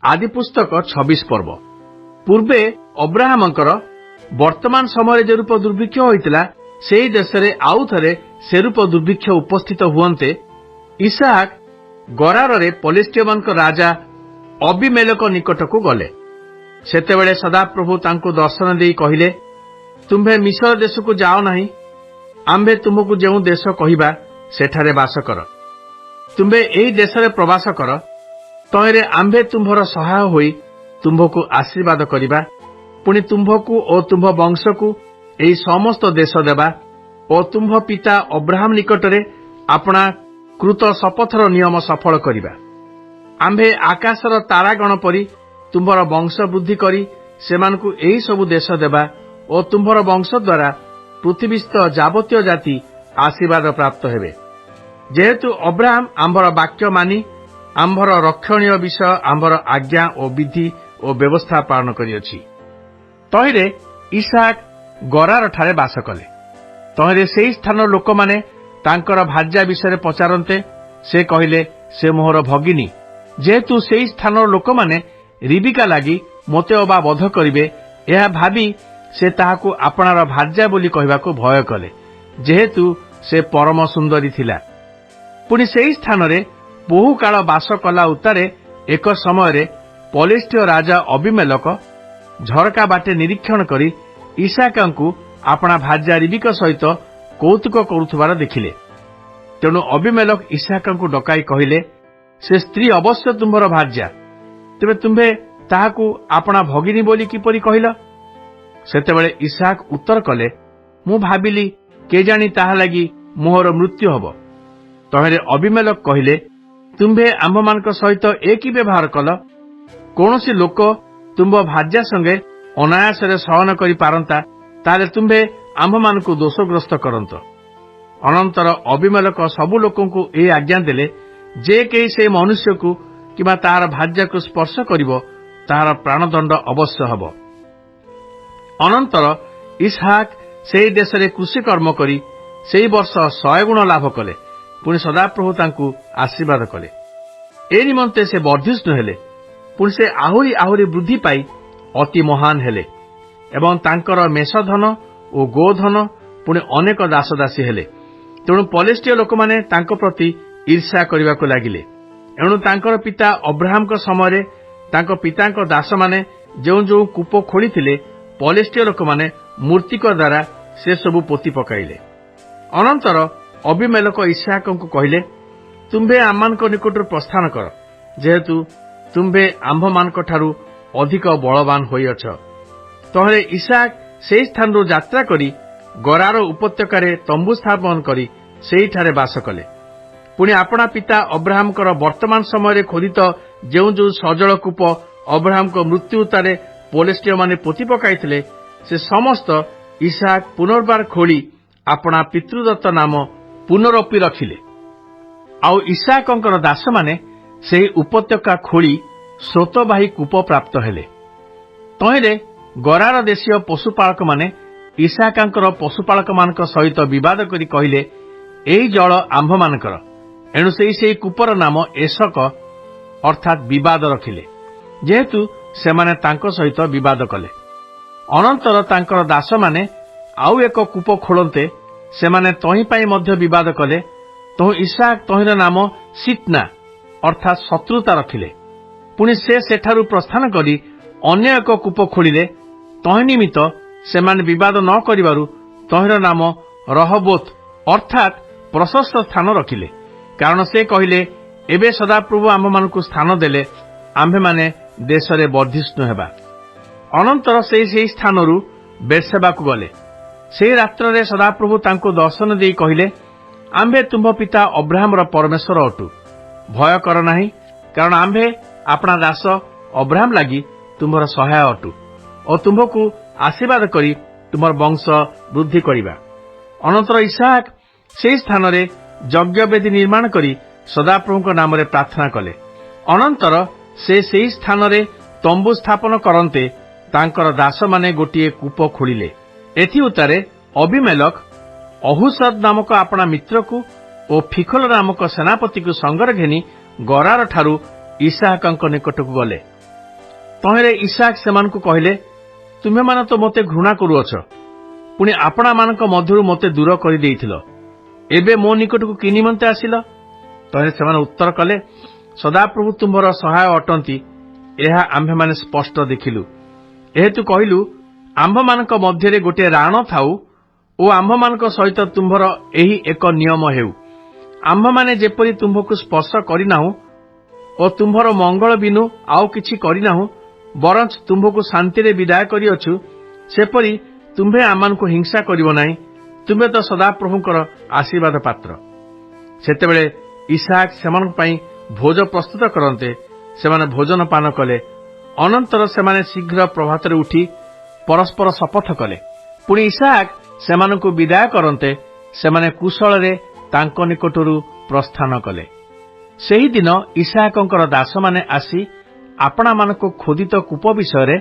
आदि पुस्तक 26 पर्व पूर्वे अब्राहमंकर वर्तमान समय जे रूप दुर्भिक्ष होइतिला सेही देशरे आउ थरे से रूप दुर्भिक्ष उपस्थित हुअन्ते इसाक गरार रे पलिस्टियमान राजा अबिमेलेक निकटकू गले। सेतेबेले सदाप्रभु तांको दर्शन देई कहिले, तुम्भे मिस्र देशकू जाओ नाही, आम्भे तुमकू जेउ देश कहिबा सेठारे वास कर। तुम्भे एही देशरे प्रवास कर, तहिरे आम्भे तुम्भर सहाय होई तुम्भकू आशीर्वाद करिबा, पुणी तुम्भकू ओ तुम्भ वंशकू एही समस्त देश देबा ओ तुम्भ पिता अब्राहम निकटरे आपणा कृत शपथर नियम सफल करिबा। आम्भे आकाशर तारागण परी तुम्भर वंश वृद्धि करी सेमानकू एही सबु देश देबा ओ तुम्भर वंश द्वारा पृथ्वीस्थ जावतीय जाति आशीर्वाद प्राप्त हेबे। जेहेतु अब्राहम आम्भर वाक्य मानी आम्भर रक्षणीय विषय आम्भर आज्ञा ओ विधि ओ व्यवस्था पालन करिअछि। तहिरे इसाक गरार ठारे बास कले। तहिरे सेही स्थान लोक माने तांकर भार्या विषय पचारन्ते से कहिले से मोहर भगिनी। जेहेतु सेही स्थान लोक माने रिबिका लागि मोते अबा बध करिवे एहा भाबी से ताहाकू आपणार भार्या बोली कहिबाकू भय कले, जेहेतु से परम सुंदरी थिला। पुणी सेही स्थान रे बहु काल बास कला उतारे एक समय रे पलिस्टिय राजा अबिमेलेक झरका बाटे निरीक्षण करी इसाकंकू आपणा भार्या रिबिका सहित कौतुक करुथबार देखिले। तेणु अबिमेलेक इसाकंकू डकाई कहिले, से स्त्री अवश्य तुम्भर भार्या, तेबे तुम्भे ताहाकू आपणा भगिनी बोली किपरि कहिल? सेतेबेले इसाक उत्तर कले, मु भाबिली केजाणी ताहा लागि मोहर मृत्यु हब। तहिरे अबिमेलेक कहिले, तुम्भे आम्भमानक सहित एकी व्यवहार कल, कौनसी लोक तुम्भ भार्या संगे अनायासरे सहन करि पारंता ताले तुम्भे आम्भमानकू दोषग्रस्त करंत। अनंतर अबिमेलेक सबु लोकंकू ए आज्ञा देले, जे केही से मनुष्यकू किबा तार भार्याकू स्पर्श करिवो तार प्राणदंड अवश्य हब। अनंतर इसहाक सेही देशरे कृषि कर्म करी सेही वर्ष 100 गुण लाभ कले। पुणी सदाप्रभु तांकू आशीर्वाद कले। ए निमंते से वर्धिष्णु हेले, पुणी से आहुरी आहुरी वृद्धि पाई अति महान हेले एवं तांकर मेषधन ओ गोधन पुणी अनेक दासदासी हेले। तेणु पलिस्टिय लोक माने तांको प्रति ईर्ष्या करिबाकू लागिले। एणु तांकर पिता अब्राहमक समय तांको पितांक दास माने जो जो कूप खोलिथिले पलिस्टिय लोक माने मूर्तिक द्वारा से सबु पोती पकाइले। अनंतर अबिमेलेक इसाकंकू कहिले, तुम्भे आम्मानक निकटरू प्रस्थान कर, जेहेतु तुम्भे आम्भमानक ठारू अधिक बलवान होइअछ। तहरे इसाक सेही स्थानरू यात्रा करी गरार उपत्यकारे तंबू स्थापन करी सेहीठारे बास कले। पुणी आपणा पिता अब्राहमकर वर्तमान समय खोदित जो जो सजल कूप अब्राहमक मृत्यु तारे पलिस्टिय माने पोती पकाइथिले से समस्त इसाक पुनर्बार खोली आपणा पितृदत्त नाम पुनरपि रखिले। आउ इसाकंकर दास माने सेही उपत्यका खोली स्रोतबाही कूप प्राप्त हेले। तहिरे गरार देशीय पशुपालक माने इसाकांकर पशुपालक मानक सहित विवाद करी कहिले, एही जल आम्भमानकर। एणु सेही कूपर नाम एसक अर्थात विवाद रखिले, जेहेतु सेमाने तांको सहित विवाद कले। अनंतर तांकर दास माने आउ एक कूप खोलन्ते सेमाने तही पाई मध्य विवाद कले। तहु इसाक तहिर नाम सितना अर्थात शत्रुता रखिले। पुणी से सेठारू प्रस्थान करी अन्य एक कूप खोलिले। तहि निमित्त सेमाने विवाद न करिबारु तहिर नाम रहबोत अर्थात प्रशस्त स्थान रखिले, कारण से कहिले, एबे सदाप्रभु आम्भमानकू स्थान देले आम्भे माने देशरे वर्धिष्णु हेबा। अनंतर सेही स्थानरू बेर्सेबाकू गले। सेही रात्रे सदाप्रभु तांको दर्शन देई कहिले, आम्भे तुम्भ पिता अब्राहमर परमेश्वर अटु, भय कर नाही, कारण आम्भे आपणा दास अब्राहम लागि तुम्भर सहाय अटु और तुम्भकू आशीर्वाद करी तुमर वंश वृद्धि करिबा। अनंतर इसाक सेही स्थान रे यज्ञ वेदी निर्माण करी सदाप्रभुक नाम रे प्रार्थना कले। अनंतर से सेही स्थान रे तंबू स्थापन करन्ते तांकर दास माने गोटिए कूप खोलिले। एथि उतारे अबिमेलेक अहुसद नामक आपणा मित्रकू और फिखल नामक सेनापति को संगर घेनी गरार ठारू इसाकंक निकटकू गले। ତହିଁରେ ଇସାକ ସେମାନଙ୍କୁ କହିଲେ, ତୁମେମାନେ ତ ମୋତେ ଘୃଣା କରୁଅଛ, ପୁଣି ଆପଣାମାନଙ୍କ ମଧ୍ୟରୁ ମୋତେ ଦୂର କରିଦେଇଥିଲ, ଏବେ ମୋ ନିକଟକୁ କି ନିମନ୍ତେ ଆସିଲ? ତହିଁରେ ସେମାନେ ଉତ୍ତର କଲେ, ସଦାପ୍ରଭୁ ତୁମ୍ଭର ସହାୟ ଅଟନ୍ତି, ଏହା ଆମ୍ଭେମାନେ ସ୍ପଷ୍ଟ ଦେଖିଲୁ। ଏହେତୁ କହିଲୁ, ଆମ୍ଭମାନଙ୍କ ମଧ୍ୟରେ ଗୋଟିଏ ରାଣ ଥାଉ ଓ ଆମ୍ଭମାନଙ୍କ ସହିତ ତୁମ୍ଭର ଏହି ଏକ ନିୟମ ହେଉ, ଆମ୍ଭମାନେ ଯେପରି ତୁମ୍ଭକୁ ସ୍ପର୍ଶ କରିନାହୁଁ ଓ ତୁମ୍ଭର ମଙ୍ଗଳ ବିନୁ ଆଉ କିଛି କରିନାହୁଁ, ବରଞ୍ଚ ତୁମ୍ଭକୁ ଶାନ୍ତିରେ ବିଦାୟ କରିଅଛୁ, ସେପରି ତୁମ୍ଭେ ଆମମାନଙ୍କୁ ହିଂସା କରିବ ନାହିଁ। ତୁମ୍ଭେ ତ ସଦାପ୍ରଭୁଙ୍କର ଆଶୀର୍ବାଦ ପାତ୍ର। ସେତେବେଳେ ଇସାକ ସେମାନଙ୍କ ପାଇଁ ଭୋଜ ପ୍ରସ୍ତୁତ କରନ୍ତେ ସେମାନେ ଭୋଜନ ପାନ କଲେ। ଅନନ୍ତର ସେମାନେ ଶୀଘ୍ର ପ୍ରଭାତରେ ଉଠି ପରସ୍ପର ଶପଥ କଲେ। ପୁଣି ଇସାକ ସେମାନଙ୍କୁ ବିଦାୟ କରନ୍ତେ ସେମାନେ କୁଶଳରେ ତାଙ୍କ ନିକଟରୁ ପ୍ରସ୍ଥାନ କଲେ। ସେହିଦିନ ଇସାକଙ୍କର ଦାସମାନେ ଆସି ଆପଣାମାନଙ୍କ ଖୋଦିତ କୂପ ବିଷୟରେ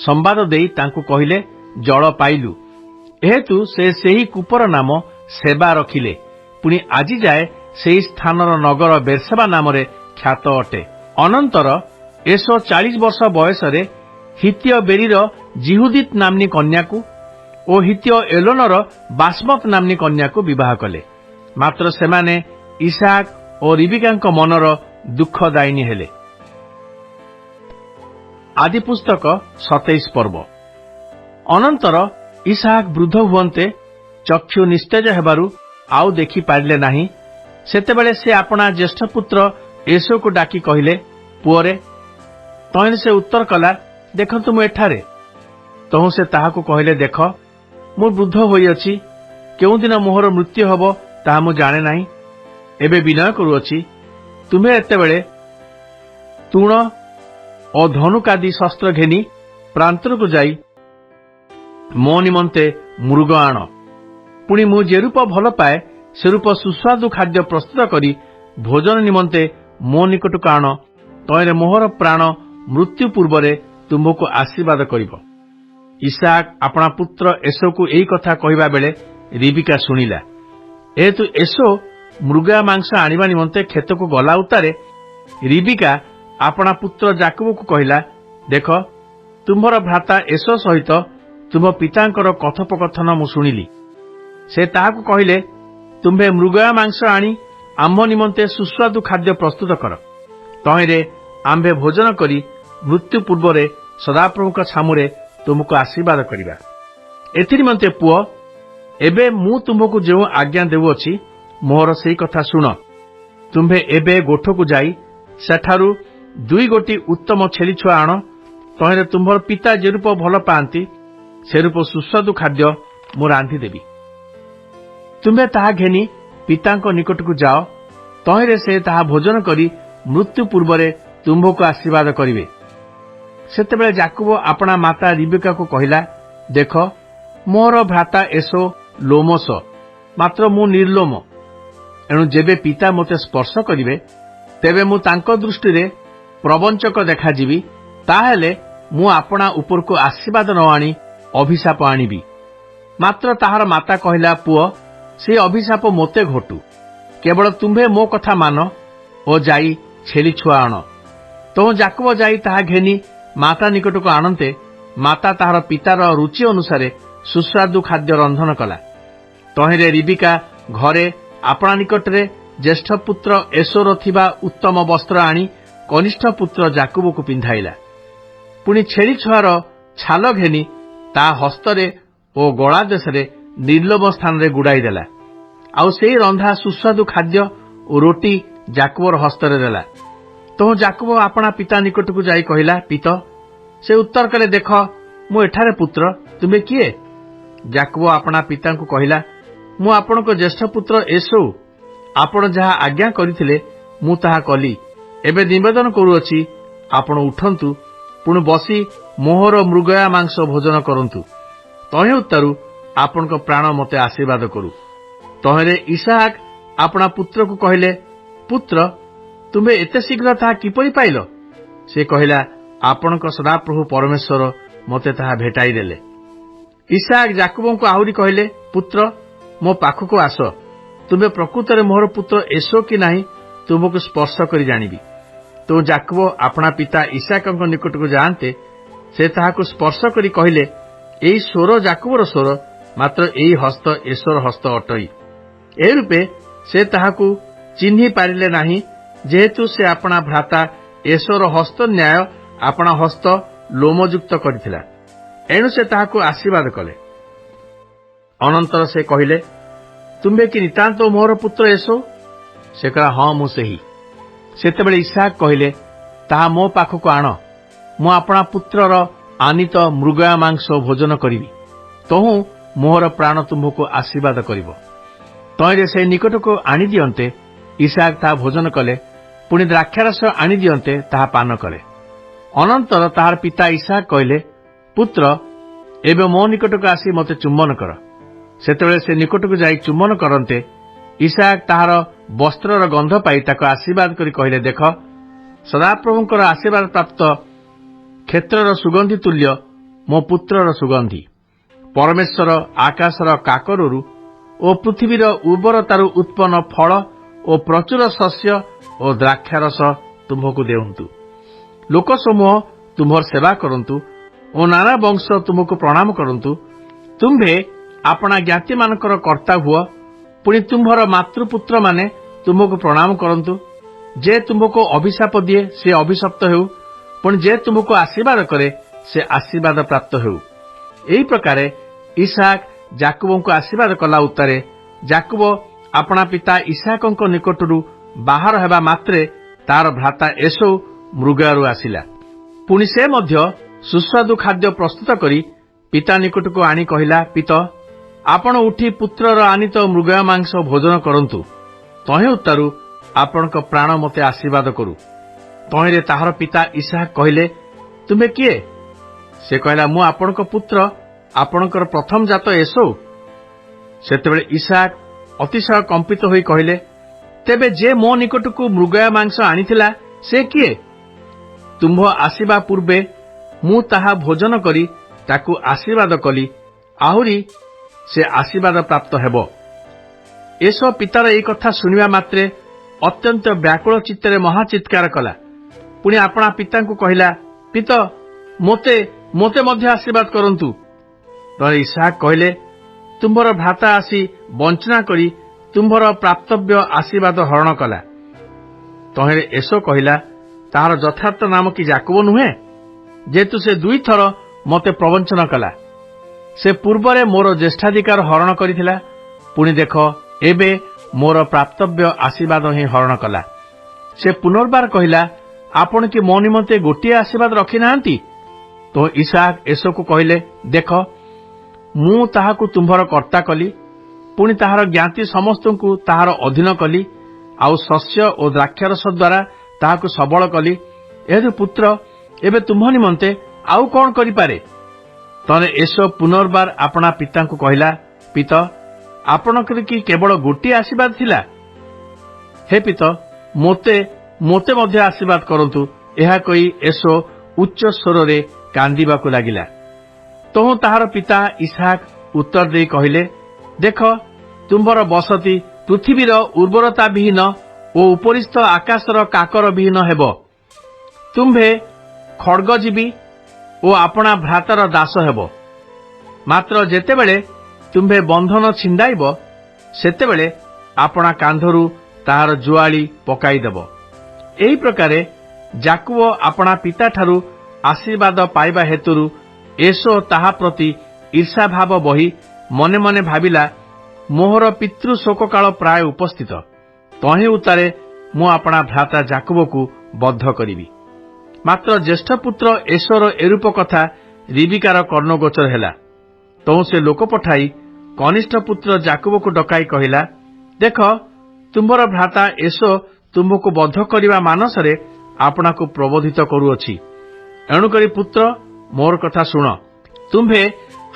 ସମ୍ବାଦ ଦେଇ ତାଙ୍କୁ କହିଲେ, ଜଳ ପାଇଲୁ। ଏହେତୁ ସେ ସେହି କୂପର ନାମ ସେବା ରଖିଲେ। ପୁଣି ଆଜି ଯାଏ ସେହି ସ୍ଥାନର ନଗର ବେର୍ସେବା ନାମରେ ଖ୍ୟାତ ଅଟେ। ଅନନ୍ତର ଏସୋ 40 ବର୍ଷ ବୟସରେ ହିତୀୟ ବେରିର ଜିହୁଦିତ ନାମ୍ନୀ କନ୍ୟାକୁ ଓ ହିତୀୟ ଏଲୋନର ବାସମତ ନାମ୍ନୀ କନ୍ୟାକୁ ବିବାହ କଲେ। ମାତ୍ର ସେମାନେ ଇସାକ ଓ ରିବିକାଙ୍କ ମନର ଦୁଃଖଦାୟିନୀ ହେଲେ। ଆଦି ପୁସ୍ତକ 27 ପର୍ବ। ଅନନ୍ତର ଇସାକ ବୃଦ୍ଧ ହୁଅନ୍ତେ ଚକ୍ଷୁ ନିସ୍ତେଜ ହେବାରୁ ଆଉ ଦେଖିପାରିଲେ ନାହିଁ। ସେତେବେଳେ ସେ ଆପଣା ଜ୍ୟେଷ୍ଠ ପୁତ୍ର ଏସୋକୁ ଡାକି କହିଲେ, ପୁଅରେ। ତହିଁରେ ସେ ଉତ୍ତର କଲା, ଦେଖନ୍ତୁ ମୁଁ ଏଠାରେ। ତହୁଁ ସେ ତାହାକୁ କହିଲେ, ଦେଖ ମୁଁ ବୃଦ୍ଧ ହୋଇଅଛି, କେଉଁଦିନ ମୋହର ମୃତ୍ୟୁ ହେବ ତାହା ମୁଁ ଜାଣେ ନାହିଁ। ଏବେ ବିନୟ କରୁଅଛି, ତୁମ୍ଭେ ଏତେବେଳେ ତୁଣ ଓ ଧନୁକାଦି ଶସ୍ତ୍ର ଘେନି ପ୍ରାନ୍ତରକୁ ଯାଇ ମୋ ନିମନ୍ତେ ମୃଗ ଆଣ। ପୁଣି ମୁଁ ଯେ ରୂପ ଭଲ ପାଏ ସେ ରୂପ ସୁସ୍ୱାଦୁ ଖାଦ୍ୟ ପ୍ରସ୍ତୁତ କରି ଭୋଜନ ନିମନ୍ତେ ମୋ ନିକଟକୁ ଆଣ। ତହିଁରେ ମୋହର ପ୍ରାଣ ମୃତ୍ୟୁ ପୂର୍ବରେ ତୁମ୍ଭକୁ ଆଶୀର୍ବାଦ କରିବ। ଇସାକ ଆପଣା ପୁତ୍ର ଏସୋକୁ ଏହି କଥା କହିବା ବେଳେ ରିବିକା ଶୁଣିଲା। ଏହେତୁ ଏସୋ ମୃଗା ମାଂସ ଆଣିବା ନିମନ୍ତେ କ୍ଷେତକୁ ଗଲା ଉତ୍ତାରେ ରିବିକା ଆପଣା ପୁତ୍ର ଯାକୋବକୁ କହିଲା, ଦେଖ ତୁମ୍ଭର ଭ୍ରାତା ଏସୋ ସହିତ ତୁମ୍ଭ ପିତାଙ୍କର କଥୋପକଥନ ମୁଁ ଶୁଣିଲି। ସେ ତାହାକୁ କହିଲେ, ତୁମ୍ଭେ ମୃଗା ମାଂସ ଆଣି ଆମ୍ଭ ନିମନ୍ତେ ସୁସ୍ୱାଦୁ ଖାଦ୍ୟ ପ୍ରସ୍ତୁତ କର। ତହିଁରେ ଆମ୍ଭେ ଭୋଜନ କରି ମୃତ୍ୟୁ ପୂର୍ବରେ ସଦାପ୍ରଭୁଙ୍କ ଛାମୁରେ ତୁମକୁ ଆଶୀର୍ବାଦ କରିବା। ଏଥିନିମନ୍ତେ ପୁଅ, ଏବେ ମୁଁ ତୁମ୍ଭକୁ ଯେଉଁ ଆଜ୍ଞା ଦେଉଅଛି ମୋହର ସେହି କଥା ଶୁଣ। ତୁମ୍ଭେ ଏବେ ଗୋଠକୁ ଯାଇ ସେଠାରୁ 2 ଗୋଟି ଉତ୍ତମ ଛେଳି ଛୁଆ ଆଣ। ତହିଁରେ ତୁମ୍ଭର ପିତା ଯେ ରୂପ ଭଲ ପାଆନ୍ତି ସେ ରୂପ ସୁସ୍ୱାଦୁ ଖାଦ୍ୟ ମୁଁ ରାନ୍ଧିଦେବି। ତୁମ୍ଭେ ତାହା ଘେନି ପିତାଙ୍କ ନିକଟକୁ ଯାଅ। ତହିଁରେ ସେ ତାହା ଭୋଜନ କରି ମୃତ୍ୟୁ ପୂର୍ବରେ ତୁମ୍ଭକୁ ଆଶୀର୍ବାଦ କରିବେ। ସେତେବେଳେ ଯାକୋବ ଆପଣା ମାତା ରିବେକାକୁ କହିଲା, ଦେଖ ମୋର ଭ୍ରାତା ଏସୋ ଲୋମସ, ମାତ୍ର ମୁଁ ନିର୍ଲୋମ। ଏଣୁ ଯେବେ ପିତା ମୋତେ ସ୍ପର୍ଶ କରିବେ ତେବେ ମୁଁ ତାଙ୍କ ଦୃଷ୍ଟିରେ ପ୍ରବଞ୍ଚକ ଦେଖାଯିବି। ତାହେଲେ ମୁଁ ଆପଣା ଉପରକୁ ଆଶୀର୍ବାଦ ନ ଆଣି ଅଭିଶାପ ଆଣିବି। ମାତ୍ର ତାହାର ମାତା କହିଲା, ପୁଅ ସେ ଅଭିଶାପ ମୋତେ ଘଟୁ, କେବଳ ତୁମ୍ଭେ ମୋ କଥା ମାନ ଓ ଯାଇ ଛେଳି ଛୁଆ ଆଣ। ତହୁଁ ଯାକୋବ ଯାଇ ତାହା ଘେନି ମାତା ନିକଟକୁ ଆଣନ୍ତେ ମାତା ତାହାର ପିତାର ରୁଚି ଅନୁସାରେ ସୁସ୍ୱାଦୁ ଖାଦ୍ୟ ରନ୍ଧନ କଲା। ତହିଁରେ ରିବିକା ଘରେ ଆପଣା ନିକଟରେ ଜ୍ୟେଷ୍ଠ ପୁତ୍ର ଏସୋର ଥିବା ଉତ୍ତମ ବସ୍ତ୍ର ଆଣି କନିଷ୍ଠ ପୁତ୍ର ଯାକୋବକୁ ପିନ୍ଧାଇଲା। ପୁଣି ଛେଳି ଛୁଆର ଛାଲ ଘେନି ତା ହସ୍ତରେ ଓ ଗଳା ଦେଶରେ ନିର୍ଲୋମ ସ୍ଥାନରେ ଗୁଡ଼ାଇ ଦେଲା। ଆଉ ସେହି ରନ୍ଧା ସୁସ୍ୱାଦୁ ଖାଦ୍ୟ ଓ ରୋଟି ଯାକୋବର ହସ୍ତରେ ଦେଲା। ତହୁଁ ଯାକୋବ ଆପଣା ପିତା ନିକଟକୁ ଯାଇ କହିଲା, ପିତ। ସେ ଉତ୍ତର କଲେ, ଦେଖ ମୁଁ ଏଠାରେ ପୁତ୍ର, ତୁମେ କିଏ? ଯାକୋବ ଆପଣା ପିତାଙ୍କୁ କହିଲା, ମୁଁ ଆପଣଙ୍କ ଜ୍ୟେଷ୍ଠ ପୁତ୍ର ଏସୋ। ଆପଣ ଯାହା ଆଜ୍ଞା କରିଥିଲେ ମୁଁ ତାହା କଲି। ଏବେ ନିବେଦନ କରୁଅଛି, ଆପଣ ଉଠନ୍ତୁ, ପୁଣି ବସି ମୋହର ମୃଗୟା ମାଂସ ଭୋଜନ କରନ୍ତୁ। ତହିଁ ଉତ୍ତାରୁ ଆପଣଙ୍କ ପ୍ରାଣ ମୋତେ ଆଶୀର୍ବାଦ କରୁ। ତହିଁରେ ଇସାକ ଆପଣା ପୁତ୍ରକୁ କହିଲେ, ପୁତ୍ର ତୁମ୍ଭେ ଏତେ ଶୀଘ୍ର ତାହା କିପରି ପାଇଲ? ସେ କହିଲା, ଆପଣଙ୍କ ସଦାପ୍ରଭୁ ପରମେଶ୍ୱର ମୋତେ ତାହା ଭେଟାଇ ଦେଲେ। ଇସାକ ଯାକୋବଙ୍କୁ ଆହୁରି କହିଲେ, ପୁତ୍ର ମୋ ପାଖକୁ ଆସ, ତୁମେ ପ୍ରକୃତରେ ମୋହର ପୁତ୍ର ଏସୋ କି ନାହିଁ ତୁମକୁ ସ୍ପର୍ଶ କରି ଜାଣିବି। ତ ଯାକୋବ ଆପଣା ପିତା ଇସାକଙ୍କ ନିକଟକୁ ଯାଆନ୍ତେ ସେ ତାହାକୁ ସ୍ପର୍ଶ କରି କହିଲେ, ଏଇ ସ୍ୱର ଯାକୁବର ସ୍ୱର, ମାତ୍ର ଏଇ ହସ୍ତ ଏଶୋର ହସ୍ତ ଅଟଇ। ଏ ରୂପେ ସେ ତାହାକୁ ଚିହ୍ନି ପାରିଲେ ନାହିଁ, ଯେହେତୁ ସେ ଆପଣା ଭ୍ରାତା ଏଶୋର ହସ୍ତ ନ୍ୟାୟ ଆପଣା ହସ୍ତ ଲୋମଯୁକ୍ତ କରିଥିଲା। ଏଣୁ ସେ ତାହାକୁ ଆଶୀର୍ବାଦ କଲେ। ଅନନ୍ତର ସେ କହିଲେ, ତୁମ୍ଭେ କି ନିତାନ୍ତ ମୋର ପୁତ୍ର ଏଶୋ? ସେ କହିଲା, ହଁ, ମୁଁ ସେହି। ସେତେବେଳେ ଇସାକ୍ କହିଲେ, ତାହା ମୋ ପାଖକୁ ଆଣ, ମୁଁ ଆପଣା ପୁତ୍ରର ଆନିତ ମୃଗୟା ମାଂସ ଭୋଜନ କରିବି, ତହୁଁ ମୋହର ପ୍ରାଣ ତୁମ୍ଭକୁ ଆଶୀର୍ବାଦ କରିବ। ତହିଁରେ ସେ ନିକଟକୁ ଆଣିଦିଅନ୍ତେ ଇସାକ୍ ତାହା ଭୋଜନ କଲେ, ପୁଣି ଦ୍ରାକ୍ଷାରସ ଆଣିଦିଅନ୍ତେ ତାହା ପାନ କଲେ। ଅନନ୍ତର ତାହାର ପିତା ଇସାକ୍ କହିଲେ, ପୁତ୍ର, ଏବେ ମୋ ନିକଟକୁ ଆସି ମୋତେ ଚୁମ୍ବନ କର। ସେତେବେଳେ ସେ ନିକଟକୁ ଯାଇ ଚୁମ୍ବନ କରନ୍ତେ ଇସାକ୍ ତାହାର ବସ୍ତ୍ରର ଗନ୍ଧ ପାଇ ତାକୁ ଆଶୀର୍ବାଦ କରି କହିଲେ, ଦେଖ, ସଦାପ୍ରଭୁଙ୍କର ଆଶୀର୍ବାଦ ପ୍ରାପ୍ତ କ୍ଷେତ୍ରର ସୁଗନ୍ଧି ତୁଲ୍ୟ ମୋ ପୁତ୍ରର ସୁଗନ୍ଧି। ପରମେଶ୍ୱର ଆକାଶର କାକରରୁ ଓ ପୃଥିବୀର ଉର୍ବରତାରୁ ଉତ୍ପନ୍ନ ଫଳ ଓ ପ୍ରଚୁର ଶସ୍ୟ ଓ ଦ୍ରାକ୍ଷାରସ ତୁମ୍ଭକୁ ଦେଉନ୍ତୁ। ଲୋକସମୂହ ତୁମ୍ଭର ସେବା କରନ୍ତୁ ଓ ନାନା ବଂଶ ତୁମକୁ ପ୍ରଣାମ କରନ୍ତୁ। ତୁମ୍ଭେ ଆପଣା ଜ୍ଞାତିମାନଙ୍କର କର୍ତ୍ତା ହୁଅ, ପୁଣି ତୁମ୍ଭର ମାତୃପୁତ୍ରମାନେ ତୁମକୁ ପ୍ରଣାମ କରନ୍ତୁ। ଯେ ତୁମକୁ ଅଭିଶାପ ଦିଏ ସେ ଅଭିଶପ୍ତ ହେଉ, ପୁଣି ଯେ ତୁମକୁ ଆଶୀର୍ବାଦ କରେ ସେ ଆଶୀର୍ବାଦ ପ୍ରାପ୍ତ ହେଉ। ଏହି ପ୍ରକାରେ ଇସାକ୍ ଯାକୁବଙ୍କୁ ଆଶୀର୍ବାଦ କଲା ଉତ୍ତାରେ ଯାକୁବ ଆପଣା ପିତା ଇସାକଙ୍କ ନିକଟରୁ ବାହାର ହେବା ମାତ୍ରେ ତାର ଭ୍ରାତା ଏଶୋ ମୃଗୟାରୁ ଆସିଲା। ପୁଣି ସେ ମଧ୍ୟ ସୁସ୍ୱାଦୁ ଖାଦ୍ୟ ପ୍ରସ୍ତୁତ କରି ପିତା ନିକଟକୁ ଆଣି କହିଲା, ପିତ, ଆପଣ ଉଠି ପୁତ୍ରର ଆନିତ ମୃଗୟା ମାଂସ ଭୋଜନ କରନ୍ତୁ, ତହିଁ ଉତ୍ତାରୁ ଆପଣଙ୍କ ପ୍ରାଣ ମୋତେ ଆଶୀର୍ବାଦ କରୁ। ତହିଁରେ ତାହାର ପିତା ଇସାକ୍ କହିଲେ, ତୁମେ କିଏ? ସେ କହିଲା, ମୁଁ ଆପଣଙ୍କ ପୁତ୍ର, ଆପଣଙ୍କର ପ୍ରଥମ ଜାତ ଏଶୋ। ସେତେବେଳେ ଇସାକ୍ ଅତିଶୟ କମ୍ପିତ ହୋଇ କହିଲେ, ତେବେ ଯେ ମୋ ନିକଟକୁ ମୃଗୟା ମାଂସ ଆଣିଥିଲା ସେ କିଏ? ତୁମ୍ଭ ଆସିବା ପୂର୍ବେ ମୁଁ ତାହା ଭୋଜନ କରି ତାକୁ ଆଶୀର୍ବାଦ କଲି, ଆହୁରି ସେ ଆଶୀର୍ବାଦ ପ୍ରାପ୍ତ ହେବ। ଏଶୋ ପିତାର ଏହି କଥା ଶୁଣିବା ମାତ୍ରେ ଅତ୍ୟନ୍ତ ବ୍ୟାକୁଳ ଚିତ୍ତରେ ମହାଚିତ୍କାର କଲା। ପୁଣି ଆପଣା ପିତାଙ୍କୁ କହିଲା, ପିତ, ମୋତେ ମଧ୍ୟ ଆଶୀର୍ବାଦ କରନ୍ତୁ। ତଳେ ଇସାକ୍ କହିଲେ, ତୁମ୍ଭର ଭ୍ରାତା ଆସି ବଞ୍ଚନା କରି ତୁମ୍ଭର ପ୍ରାପ୍ତବ୍ୟ ଆଶୀର୍ବାଦ ହରଣ କଲା। ତହିଁରେ ଏଶୋ କହିଲା, ତାହାର ଯଥାର୍ଥ ନାମ କି ଯାକୁବ ନୁହେଁ? ଯେହେତୁ ସେ 2 ଥର ମୋତେ ପ୍ରବଞ୍ଚନ କଲା। ସେ ପୂର୍ବରେ ମୋର ଜ୍ୟେଷ୍ଠାଧିକାର ହରଣ କରିଥିଲା, ପୁଣି ଦେଖ, ଏବେ ମୋର ପ୍ରାପ୍ତବ୍ୟ ଆଶୀର୍ବାଦ ହିଁ ହରଣ କଲା। ସେ ପୁନର୍ବାର କହିଲା, ଆପଣ କି ମୋ ନିମନ୍ତେ ଗୋଟିଏ ଆଶୀର୍ବାଦ ରଖିନାହାନ୍ତି? ତ ଇସାକ୍ ଏଶୋକୁ କହିଲେ, ଦେଖ, ମୁଁ ତାହାକୁ ତୁମ୍ଭର କର୍ତ୍ତା କଲି, ପୁଣି ତାହାର ଜ୍ଞାତି ସମସ୍ତଙ୍କୁ ତାହାର ଅଧୀନ କଲି, ଆଉ ଶସ୍ୟ ଓ ଦ୍ରାକ୍ଷାରସ ଦ୍ୱାରା ତାହାକୁ ସବଳ କଲି। ଏହେତୁ ପୁତ୍ର, ଏବେ ତୁମ୍ଭ ନିମନ୍ତେ ଆଉ କଣ କରିପାରେ? ତଳେ ଏଶୋ ପୁନର୍ବାର ଆପଣା ପିତାଙ୍କୁ କହିଲା, ପିତ, ଆପଣଙ୍କର କି କେବଳ ଗୋଟିଏ ଆଶୀର୍ବାଦ ଥିଲା? ହେ ପିତ, ମୋତେ ମଧ୍ୟ ଆଶୀର୍ବାଦ କରନ୍ତୁ। ଏହା କହି ଏଶୋ ଉଚ୍ଚ ସ୍ୱରରେ କାନ୍ଦିବାକୁ ଲାଗିଲା। ତହୁଁ ତାହାର ପିତା ଇସାକ୍ ଉତ୍ତର ଦେଇ କହିଲେ, ଦେଖ, ତୁମ୍ଭର ବସତି ପୃଥିବୀର ଉର୍ବରତା ବିହୀନ ଓ ଉପରିସ୍ଥ ଆକାଶର କାକର ବିହୀନ ହେବ। ତୁମ୍ଭେ ଖଡ୍ଗଜୀବୀ ଓ ଆପଣା ଭ୍ରାତାର ଦାସ ହେବ। ମାତ୍ର ଯେତେବେଳେ ତୁମ୍ଭେ ବନ୍ଧନ ଛିଣ୍ଡାଇବ, ସେତେବେଳେ ଆପଣା କାନ୍ଧରୁ ତାହାର ଜୁଆଳି ପକାଇଦେବ। ଏହି ପ୍ରକାରେ ଯାକୁବ ଆପଣା ପିତାଠାରୁ ଆଶୀର୍ବାଦ ପାଇବା ହେତୁରୁ ଏଶୋ ତାହା ପ୍ରତି ଈର୍ଷାଭାବ ବହି ମନେ ମନେ ଭାବିଲା, ମୋହର ପିତୃ ଶୋକକାଳ ପ୍ରାୟ ଉପସ୍ଥିତ, ତହିଁ ଉତ୍ତାରେ ମୁଁ ଆପଣା ଭ୍ରାତା ଯାକୁବକୁ ବଦ୍ଧ କରିବି। ମାତ୍ର ଜ୍ୟେଷ୍ଠ ପୁତ୍ର ଏଶୋର ଏରୂପ କଥା ରିବିକାର କର୍ଣ୍ଣଗୋଚର ହେଲା। ତହୁଁ ସେ ଲୋକ ପଠାଇ କନିଷ୍ଠ ପୁତ୍ର ଯାକୁବକୁ ଡକାଇ କହିଲା, ଦେଖ, ତୁମ୍ଭର ଭ୍ରାତା ଏଶୋ ତୁମ୍ଭକୁ ବଦ୍ଧ କରିବା ମାନସରେ ଆପଣାକୁ ପ୍ରବୋଧିତ କରୁଅଛି। ଏଣୁକରି ପୁତ୍ର, ମୋର କଥା ଶୁଣ। ତୁମ୍ଭେ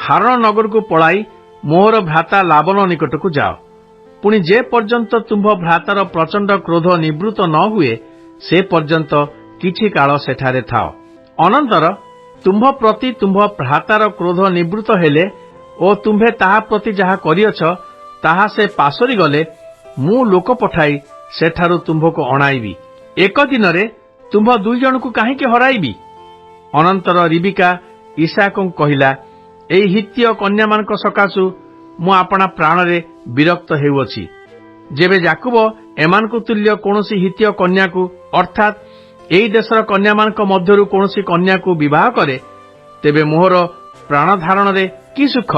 ହାରଣ ନଗରକୁ ପଳାଇ ମୋହର ଭ୍ରାତା ଲାବନ ନିକଟକୁ ଯାଅ। ପୁଣି ଯେ ପର୍ଯ୍ୟନ୍ତ ତୁମ୍ଭ ଭ୍ରାତାର ପ୍ରଚଣ୍ଡ କ୍ରୋଧ ନିବୃତ୍ତ ନ ହୁଏ, ସେ ପର୍ଯ୍ୟନ୍ତ କିଛି କାଳ ସେଠାରେ ଥାଅ। ଅନନ୍ତର ତୁମ୍ଭ ପ୍ରତି ତୁମ୍ଭ ଭ୍ରାତାର କ୍ରୋଧ ନିବୃତ୍ତ ହେଲେ ଓ ତୁମ୍ଭେ ତାହା ପ୍ରତି ଯାହା କରିଅଛ ତାହା ସେ ପାଶୋରି ଗଲେ, ମୁଁ ଲୋକ ପଠାଇ ସେଠାରୁ ତୁମ୍ଭକୁ ଅଣାଇବି। ଏକ ଦିନରେ ତୁମ୍ଭ 2 ଜଣଙ୍କୁ କାହିଁକି ହରାଇବି? ଅନନ୍ତର ରିବିକା ଇସାକଙ୍କୁ କହିଲା, ଏହି ହିତୀୟ କନ୍ୟାମାନଙ୍କ ସକାଶୁ ମୁଁ ଆପଣା ପ୍ରାଣରେ ବିରକ୍ତ ହେଉଅଛି। ଯେବେ ଯାକୁବ ଏମାନଙ୍କୁ ତୁଲ୍ୟ କୌଣସି ହିତୀୟ କନ୍ୟାକୁ ଅର୍ଥାତ୍ ଏହି ଦେଶର କନ୍ୟାମାନଙ୍କ ମଧ୍ୟରୁ କୌଣସି କନ୍ୟାକୁ ବିବାହ କରେ, ତେବେ ମୋହର ପ୍ରାଣଧାରଣରେ କି ସୁଖ!